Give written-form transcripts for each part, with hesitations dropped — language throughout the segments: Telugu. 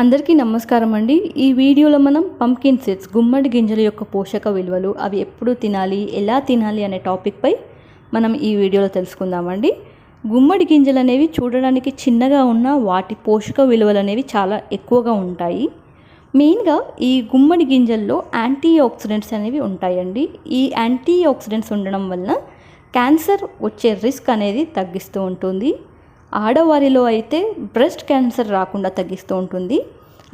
అందరికీ నమస్కారం అండి. ఈ వీడియోలో మనం పంకిన్ సీడ్స్ గుమ్మడి గింజల యొక్క పోషక విలువలు, అవి ఎప్పుడు తినాలి, ఎలా తినాలి అనే టాపిక్పై మనం ఈ వీడియోలో తెలుసుకుందామండి. గుమ్మడి గింజలు అనేవి చూడడానికి చిన్నగా ఉన్న వాటి పోషక విలువలు అనేవి చాలా ఎక్కువగా ఉంటాయి. మెయిన్గా ఈ గుమ్మడి గింజల్లో యాంటీ ఆక్సిడెంట్స్ అనేవి ఉంటాయండి. ఈ యాంటీ ఆక్సిడెంట్స్ ఉండడం వలన క్యాన్సర్ వచ్చే రిస్క్ అనేది తగ్గిస్తూ ఉంటుంది. ఆడవారిలో అయితే బ్రెస్ట్ క్యాన్సర్ రాకుండా తగ్గిస్తూ ఉంటుంది.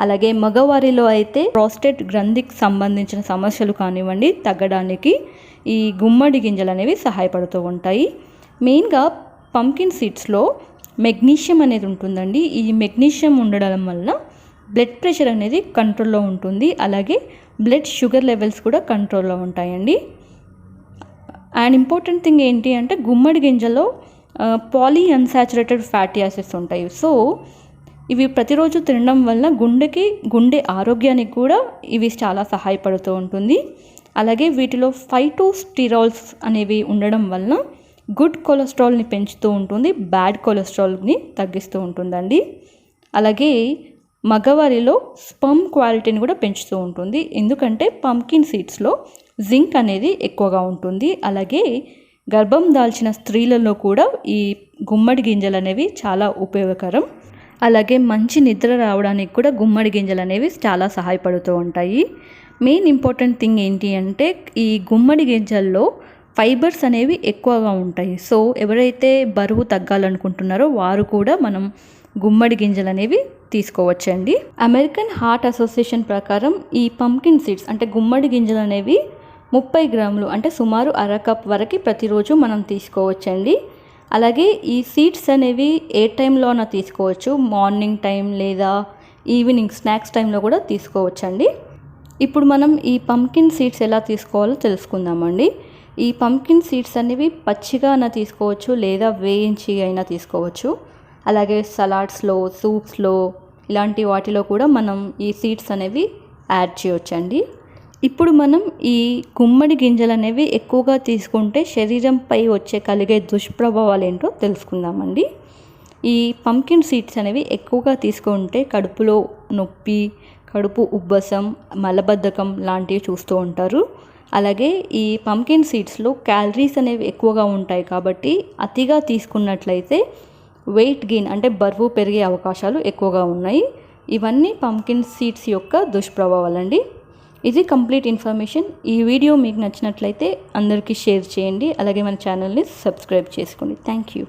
అలాగే మగవారిలో అయితే ప్రాస్టేట్ గ్రంథికి సంబంధించిన సమస్యలు కానివ్వండి తగ్గడానికి ఈ గుమ్మడి గింజలు అనేవి సహాయపడుతూ ఉంటాయి. మెయిన్గా పంకిన్ సీడ్స్లో మెగ్నీషియం అనేది ఉంటుందండి. ఈ మెగ్నీషియం ఉండడం వలన బ్లడ్ ప్రెషర్ అనేది కంట్రోల్లో ఉంటుంది. అలాగే బ్లడ్ షుగర్ లెవెల్స్ కూడా కంట్రోల్లో ఉంటాయండి. అండ్ ఇంపార్టెంట్ థింగ్ ఏంటి అంటే గుమ్మడి గింజలో పాలీ అన్సాచురేటెడ్ ఫ్యాటీ యాసిడ్స్ ఉంటాయి. సో ఇవి ప్రతిరోజు తినడం వల్ల గుండె ఆరోగ్యానికి కూడా ఇవి చాలా సహాయపడుతూ ఉంటుంది. అలాగే వీటిలో ఫైటోస్టిరాల్స్ అనేవి ఉండడం వలన గుడ్ కొలెస్ట్రాల్ని పెంచుతూ ఉంటుంది, బ్యాడ్ కొలెస్ట్రాల్ని తగ్గిస్తూ ఉంటుందండి. అలాగే మగవారిలో స్పర్మ్ క్వాలిటీని కూడా పెంచుతూ ఉంటుంది. ఎందుకంటే పంకిన్ సీడ్స్లో జింక్ అనేది ఎక్కువగా ఉంటుంది. అలాగే గర్భం దాల్చిన స్త్రీలలో కూడా ఈ గుమ్మడి గింజలు అనేవి చాలా ఉపయోగకరం. అలాగే మంచి నిద్ర రావడానికి కూడా గుమ్మడి గింజలు అనేవి చాలా సహాయపడుతూ ఉంటాయి. మెయిన్ ఇంపార్టెంట్ థింగ్ ఏంటి అంటే ఈ గుమ్మడి గింజల్లో ఫైబర్స్ అనేవి ఎక్కువగా ఉంటాయి. సో ఎవరైతే బరువు తగ్గాలనుకుంటున్నారో వారు కూడా మనం గుమ్మడి గింజలు అనేవి తీసుకోవచ్చండి. అమెరికన్ హార్ట్ అసోసియేషన్ ప్రకారం ఈ పంకిన్ సీడ్స్ అంటే గుమ్మడి గింజలు అనేవి 30 గ్రాములు అంటే సుమారు అర కప్ వరకు ప్రతిరోజు మనం తీసుకోవచ్చండి. అలాగే ఈ సీడ్స్ అనేవి ఏ టైంలోనైనా తీసుకోవచ్చు, మార్నింగ్ టైం లేదా ఈవినింగ్ స్నాక్స్ టైంలో కూడా తీసుకోవచ్చండి. ఇప్పుడు మనం ఈ పంకిన్ సీడ్స్ ఎలా తీసుకోవాలో తెలుసుకుందామండి. ఈ పంకిన్ సీడ్స్ అనేవి పచ్చిగా అయినా తీసుకోవచ్చు లేదా వేయించి అయినా తీసుకోవచ్చు. అలాగే సలాడ్స్లో, సూప్స్లో ఇలాంటి వాటిలో కూడా మనం ఈ సీడ్స్ అనేవి యాడ్ చేయవచ్చండి. ఇప్పుడు మనం ఈ గుమ్మడి గింజలు అనేవి ఎక్కువగా తీసుకుంటే శరీరంపై కలిగే దుష్ప్రభావాలు ఏంటో తెలుసుకుందామండి. ఈ పంకిన్ సీడ్స్ అనేవి ఎక్కువగా తీసుకుంటే కడుపులో నొప్పి, కడుపు ఉబ్బసం, మలబద్ధకం లాంటివి చూస్తూ ఉంటారు. అలాగే ఈ పంకిన్ సీడ్స్లో క్యాలరీస్ అనేవి ఎక్కువగా ఉంటాయి కాబట్టి అతిగా తీసుకున్నట్లయితే వెయిట్ గెయిన్ అంటే బరువు పెరిగే అవకాశాలు ఎక్కువగా ఉన్నాయి. ఇవన్నీ పంకిన్ సీడ్స్ యొక్క దుష్ప్రభావాలండి. ఇది కంప్లీట్ ఇన్ఫర్మేషన్. ఈ వీడియో మీకు నచ్చినట్లయితే అందరికీ షేర్ చేయండి. అలాగే మన ఛానల్ని సబ్స్క్రైబ్ చేసుకోండి. Thank you.